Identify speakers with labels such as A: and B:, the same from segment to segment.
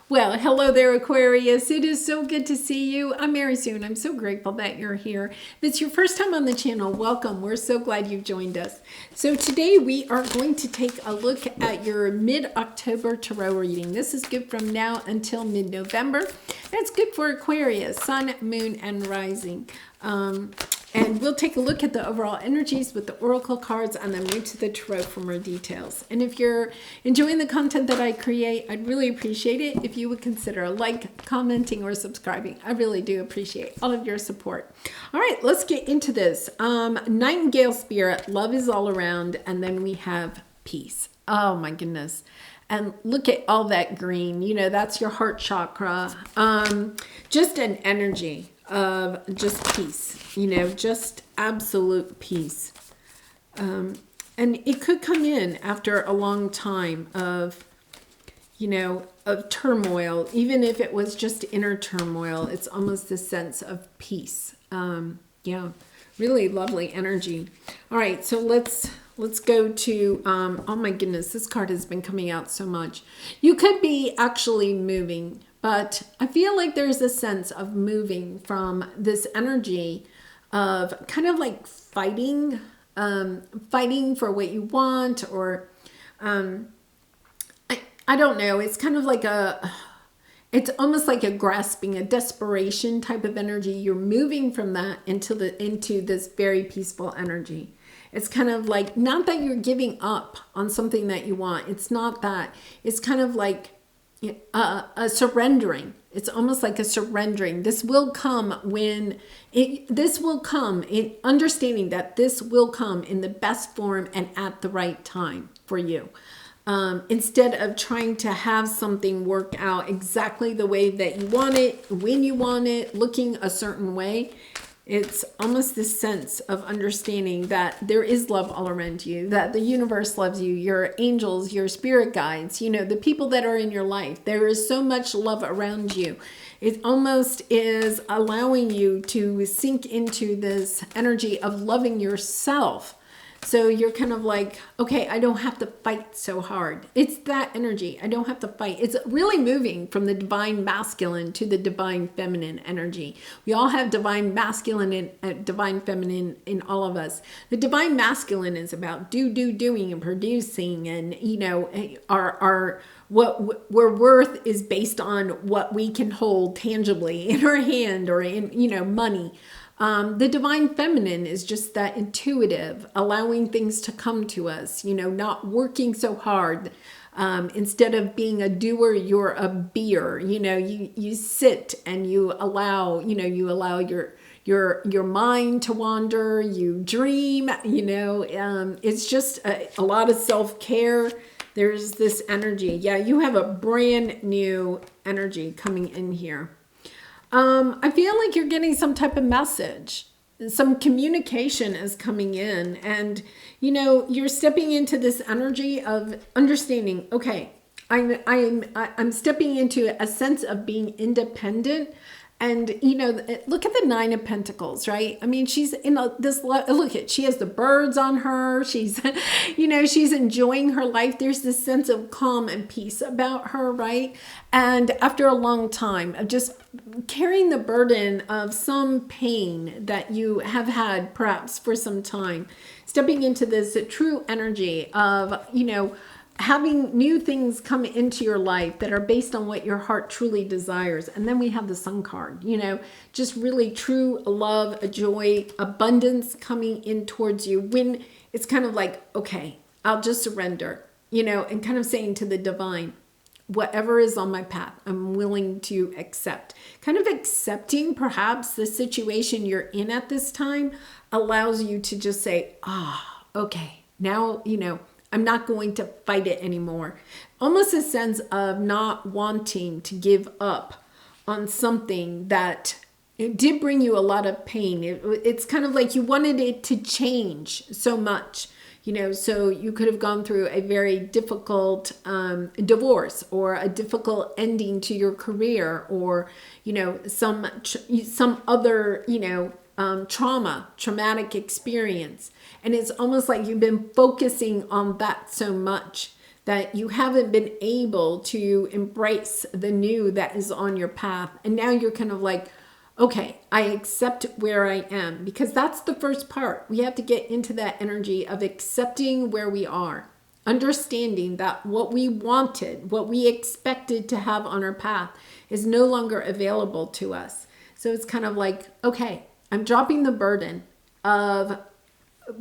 A: Well, hello there, Aquarius. It is so good to see you. I'm Mary Sue, and I'm so grateful that you're here. If it's your first time on the channel, welcome. We're so glad you've joined us. So today we are going to take a look at your mid-October tarot reading. This is good from now until mid-November. That's good for Aquarius, Sun, Moon, and Rising. And we'll take a look at the overall energies with the oracle cards and then move to the tarot for more details. And if you're enjoying the content that I create, I'd really appreciate it if you would consider like, commenting, or subscribing. I really do appreciate all of your support. All right, let's get into this. Nightingale spirit, love is all around, and then we have peace. Oh my goodness. And look at all that green, you know, that's your heart chakra. Just an energy of just peace, you know, just absolute peace. And it could come in after a long time of, you know, of turmoil. Even if it was just inner turmoil, it's almost a sense of peace. Yeah, really lovely energy. All right, so let's go to, oh my goodness, this card has been coming out so much. You could be actually moving, but I feel like there's a sense of moving from this energy of kind of like fighting, fighting for what you want, or I don't know. It's kind of like it's almost like a grasping, a desperation type of energy. You're moving from that into this very peaceful energy. It's kind of like, not that you're giving up on something that you want. It's not that. It's kind of like a surrendering. It's almost like a surrendering. This will come this will come in understanding that this will come in the best form and at the right time for you. Instead of trying to have something work out exactly the way that you want it, when you want it, looking a certain way. It's almost this sense of understanding that there is love all around you, that the universe loves you, your angels, your spirit guides, you know, the people that are in your life. There is so much love around you. It almost is allowing you to sink into this energy of loving yourself. So you're kind of like, okay, I don't have to fight so hard. It's that energy. I don't have to fight. It's really moving from the divine masculine to the divine feminine energy. We all have divine masculine and divine feminine in all of us. The divine masculine is about doing and producing, and, you know, our where worth is based on what we can hold tangibly in our hand, or in, you know, money. The divine feminine is just that intuitive, allowing things to come to us, you know, not working so hard. Instead of being a doer, you're a beer. You know, you sit and you allow, you know, you allow your mind to wander, you dream, you know, it's just a lot of self-care. There's this energy. Yeah, you have a brand new energy coming in here. I feel like you're getting some type of message. Some communication is coming in, and, you know, you're stepping into this energy of understanding, okay, I'm stepping into a sense of being independent. And, you know, look at the Nine of Pentacles, right? I mean, she's in she has the birds on her. She's, you know, she's enjoying her life. There's this sense of calm and peace about her, right? And after a long time of just carrying the burden of some pain that you have had perhaps for some time, stepping into this true energy of, you know, having new things come into your life that are based on what your heart truly desires. And then we have the Sun card, you know, just really true love, joy, abundance coming in towards you, when it's kind of like, okay, I'll just surrender, you know, and kind of saying to the divine, whatever is on my path, I'm willing to accept. Kind of accepting perhaps the situation you're in at this time allows you to just say, okay, now, you know, I'm not going to fight it anymore. Almost a sense of not wanting to give up on something that it did bring you a lot of pain. It's kind of like you wanted it to change so much, you know, so you could have gone through a very difficult divorce, or a difficult ending to your career, or, you know, some other, you know, traumatic experience. And it's almost like you've been focusing on that so much that you haven't been able to embrace the new that is on your path. And now you're kind of like, okay, I accept where I am, because that's the first part. We have to get into that energy of accepting where we are, understanding that what we wanted, what we expected to have on our path is no longer available to us. So it's kind of like, okay, I'm dropping the burden of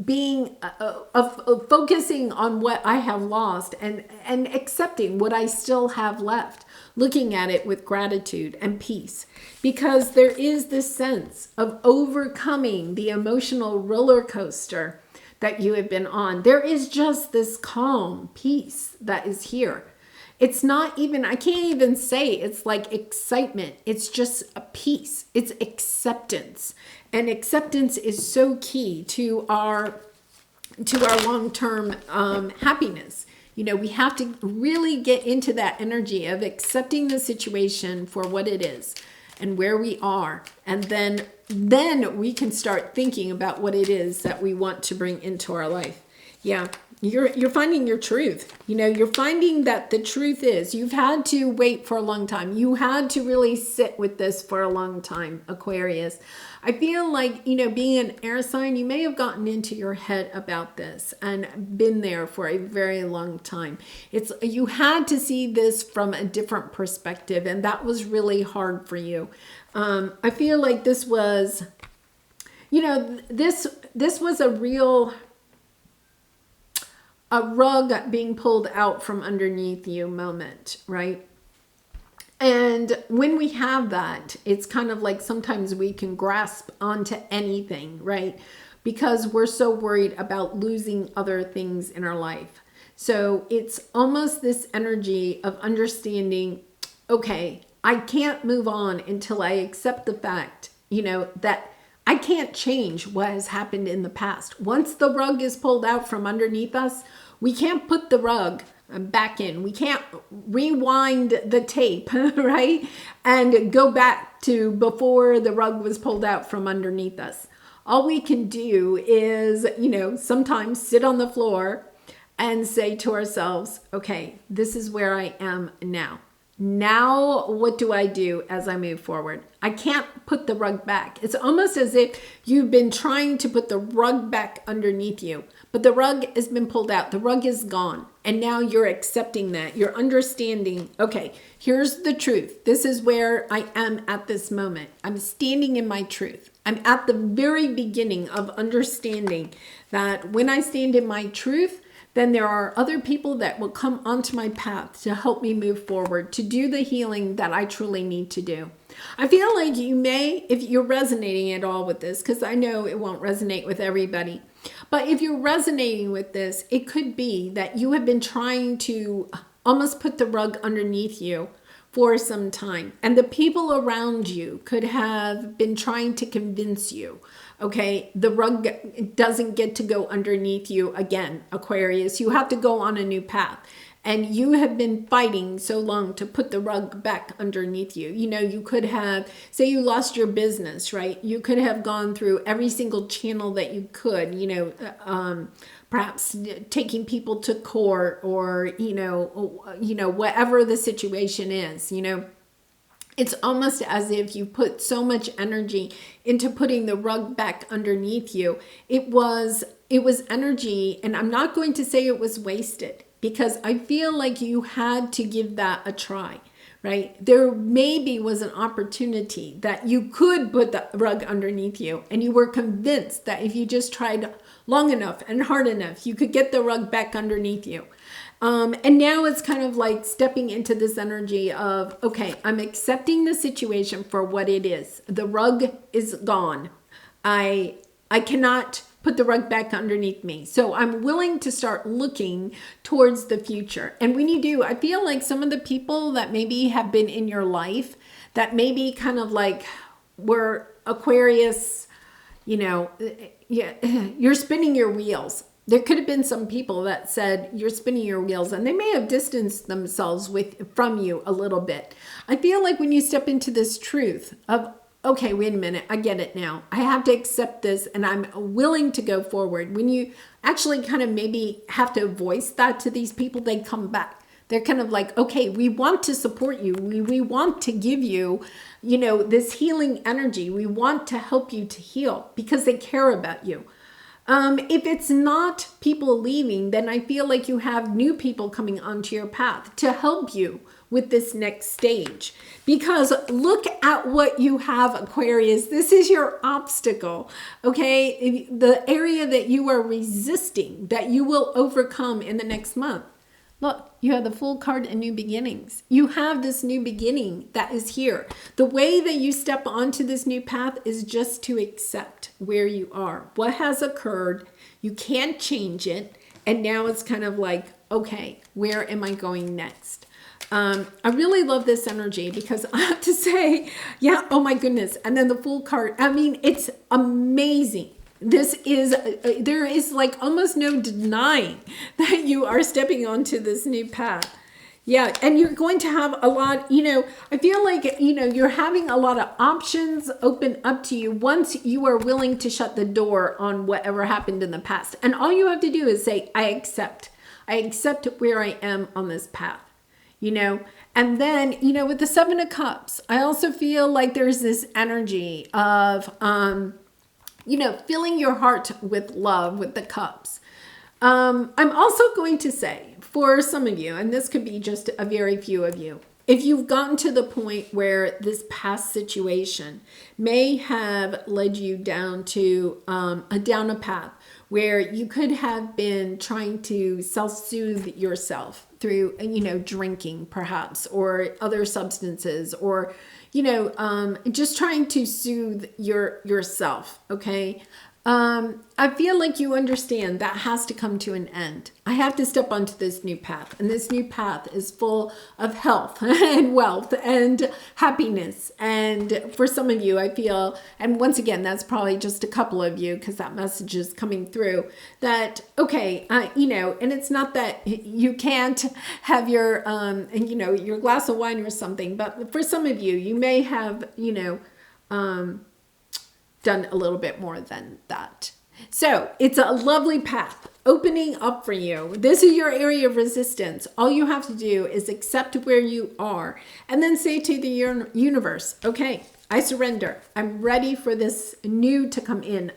A: being of focusing on what I have lost, and accepting what I still have left, looking at it with gratitude and peace, because there is this sense of overcoming the emotional roller coaster that you have been on. There is just this calm peace that is here. It's not even, I can't even say it's like excitement. It's just a peace. It's acceptance. And acceptance is so key to our long-term happiness. You know, we have to really get into that energy of accepting the situation for what it is and where we are. And then we can start thinking about what it is that we want to bring into our life. Yeah. You're finding your truth. You know, you're finding that the truth is, you've had to wait for a long time. You had to really sit with this for a long time, Aquarius. I feel like, you know, being an air sign, you may have gotten into your head about this and been there for a very long time. You had to see this from a different perspective, and that was really hard for you. I feel like this was, you know, this was a rug being pulled out from underneath you moment, right? And when we have that, it's kind of like sometimes we can grasp onto anything, right? Because we're so worried about losing other things in our life. So it's almost this energy of understanding, okay, I can't move on until I accept the fact, you know, that I can't change what has happened in the past. Once the rug is pulled out from underneath us, we can't put the rug back in. We can't rewind the tape, right? And go back to before the rug was pulled out from underneath us. All we can do is, you know, sometimes sit on the floor and say to ourselves, okay, this is where I am now. Now, what do I do as I move forward? I can't put the rug back. It's almost as if you've been trying to put the rug back underneath you, but the rug has been pulled out. The rug is gone. And now you're accepting that. You're understanding, okay, here's the truth. This is where I am at this moment. I'm standing in my truth. I'm at the very beginning of understanding that when I stand in my truth, then there are other people that will come onto my path to help me move forward, to do the healing that I truly need to do. I feel like you may, if you're resonating at all with this, because I know it won't resonate with everybody, but if you're resonating with this, it could be that you have been trying to almost put the rug underneath you for some time. And the people around you could have been trying to convince you, okay, the rug doesn't get to go underneath you again, Aquarius. You have to go on a new path. And you have been fighting so long to put the rug back underneath you. You know, you could have, say you lost your business, right? You could have gone through every single channel that you could, you know, perhaps taking people to court or, you know, whatever the situation is, you know. It's almost as if you put so much energy into putting the rug back underneath you. It was energy, and I'm not going to say it was wasted, because I feel like you had to give that a try, right? There maybe was an opportunity that you could put the rug underneath you, and you were convinced that if you just tried long enough and hard enough, you could get the rug back underneath you. And now it's kind of like stepping into this energy of, okay, I'm accepting the situation for what it is. The rug is gone. I cannot put the rug back underneath me. So I'm willing to start looking towards the future. And when you do, I feel like some of the people that maybe have been in your life that maybe kind of like were Aquarius, you know, yeah, you're spinning your wheels. There could have been some people that said you're spinning your wheels, and they may have distanced themselves from you a little bit. I feel like when you step into this truth of okay, wait a minute, I get it now. I have to accept this and I'm willing to go forward. When you actually kind of maybe have to voice that to these people, they come back. They're kind of like, okay, we want to support you. We want to give you, you know, this healing energy. We want to help you to heal because they care about you. If it's not people leaving, then I feel like you have new people coming onto your path to help you with this next stage. Because look at what you have, Aquarius. This is your obstacle, okay? The area that you are resisting, that you will overcome in the next month. Look, you have the Fool card and new beginnings. You have this new beginning that is here. The way that you step onto this new path is just to accept where you are. What has occurred, you can't change it. And now it's kind of like, okay, where am I going next? I really love this energy because I have to say, yeah, oh my goodness. And then the Fool card, I mean, it's amazing. This is, there is like almost no denying that you are stepping onto this new path. Yeah, and you're going to have a lot, you know, I feel like, you know, you're having a lot of options open up to you once you are willing to shut the door on whatever happened in the past. And all you have to do is say, I accept where I am on this path. You know, and then, you know, with the Seven of Cups, I also feel like there's this energy of, you know, filling your heart with love with the cups. I'm also going to say for some of you, and this could be just a very few of you, if you've gotten to the point where this past situation may have led you down to down a path where you could have been trying to self-soothe yourself through, you know, drinking perhaps, or other substances, or, you know, just trying to soothe yourself, okay? I feel like you understand that has to come to an end. I have to step onto this new path, and this new path is full of health and wealth and happiness. And for some of you, I feel, and once again, that's probably just a couple of you because that message is coming through, that, okay, you know, and it's not that you can't have your, you know, your glass of wine or something, but for some of you, you may have, you know, done a little bit more than that. So it's a lovely path opening up for you. This is your area of resistance. All you have to do is accept where you are and then say to the universe, okay, I surrender. I'm ready for this new to come in.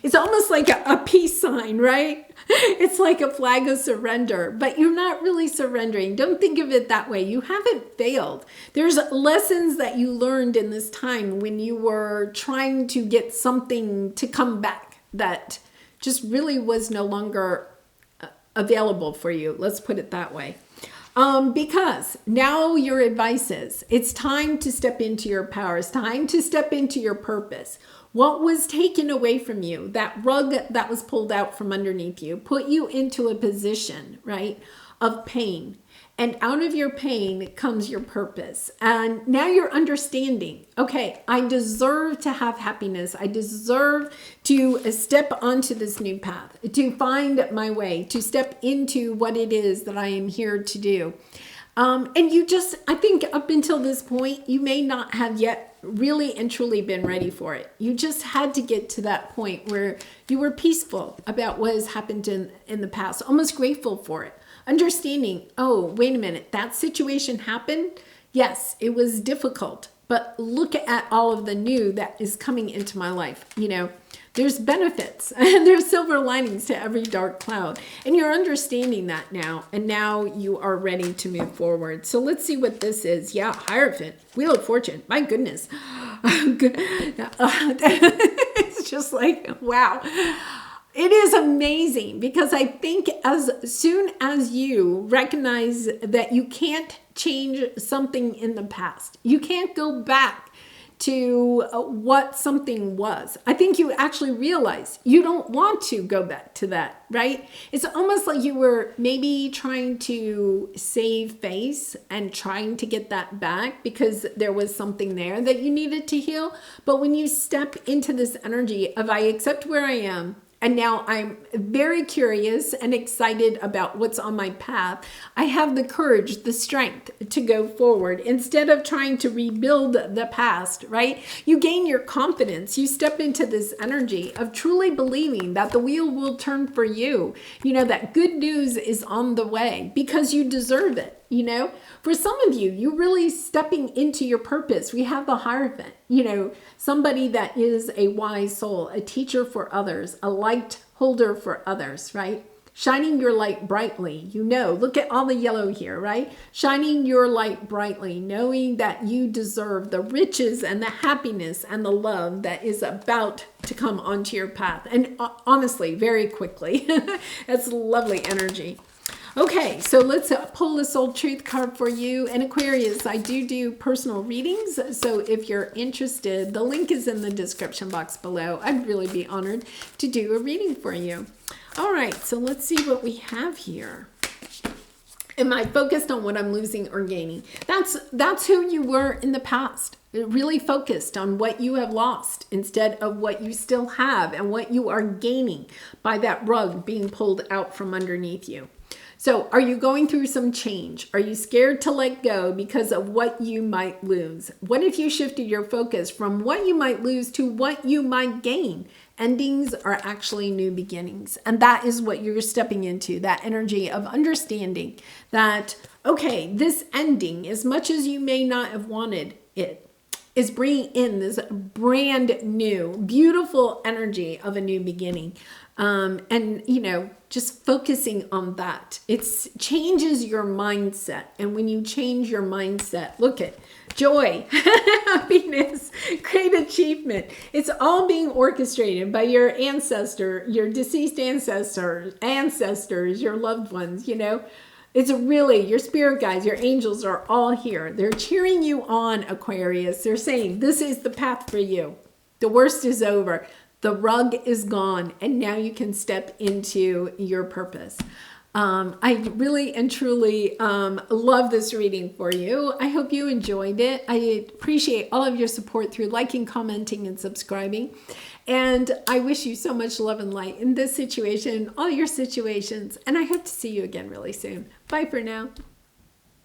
A: It's almost like a peace sign, right? It's like a flag of surrender, but you're not really surrendering. Don't think of it that way. You haven't failed. There's lessons that you learned in this time when you were trying to get something to come back that just really was no longer available for you. Let's put it that way. Because now your advice is, it's time to step into your power. It's time to step into your purpose. What was taken away from you, that rug that was pulled out from underneath you, put you into a position, right, of pain. And out of your pain comes your purpose. And now you're understanding, okay, I deserve to have happiness. I deserve to step onto this new path, to find my way, to step into what it is that I am here to do. And you just, I think up until this point, you may not have yet really and truly been ready for it. You just had to get to that point where you were peaceful about what has happened in the past, almost grateful for it. Understanding, oh, wait a minute, that situation happened. Yes, it was difficult, but look at all of the new that is coming into my life. You know, there's benefits and there's silver linings to every dark cloud. And you're understanding that now. And now you are ready to move forward. So let's see what this is. Yeah, Hierophant, Wheel of Fortune. My goodness. It's just like, wow. It is amazing because I think as soon as you recognize that you can't change something in the past, you can't go back to what something was. I think you actually realize you don't want to go back to that, right? It's almost like you were maybe trying to save face and trying to get that back because there was something there that you needed to heal. But when you step into this energy of I accept where I am, And now I'm very curious and excited about what's on my path. I have the courage, the strength to go forward instead of trying to rebuild the past, right? You gain your confidence. You step into this energy of truly believing that the wheel will turn for you. You know, that good news is on the way because you deserve it. You know, for some of you, you're really stepping into your purpose. We have the Hierophant, you know, somebody that is a wise soul, a teacher for others, a light holder for others, right? Shining your light brightly, you know, look at all the yellow here, right? Shining your light brightly, knowing that you deserve the riches and the happiness and the love that is about to come onto your path. And honestly, very quickly. That's lovely energy. Okay, so let's pull the Soul Truth card for you. And Aquarius, I do personal readings. So if you're interested, the link is in the description box below. I'd really be honored to do a reading for you. All right, so let's see what we have here. Am I focused on what I'm losing or gaining? That's who you were in the past. Really focused on what you have lost instead of what you still have and what you are gaining by that rug being pulled out from underneath you. So are you going through some change? Are you scared to let go because of what you might lose? What if you shifted your focus from what you might lose to what you might gain? Endings are actually new beginnings. And that is what you're stepping into, that energy of understanding that, okay, this ending, as much as you may not have wanted it, is bringing in this brand new, beautiful energy of a new beginning. And, you know, just focusing on that. It changes your mindset. And when you change your mindset, look at joy, happiness, great achievement. It's all being orchestrated by your ancestor, your deceased ancestors, your loved ones, you know. It's really, your spirit guides, your angels are all here. They're cheering you on, Aquarius. They're saying, this is the path for you. The worst is over. The rug is gone, and now you can step into your purpose. I really and truly love this reading for you. I hope you enjoyed it. I appreciate all of your support through liking, commenting, and subscribing. And I wish you so much love and light in this situation, all your situations. And I hope to see you again really soon. Bye for now.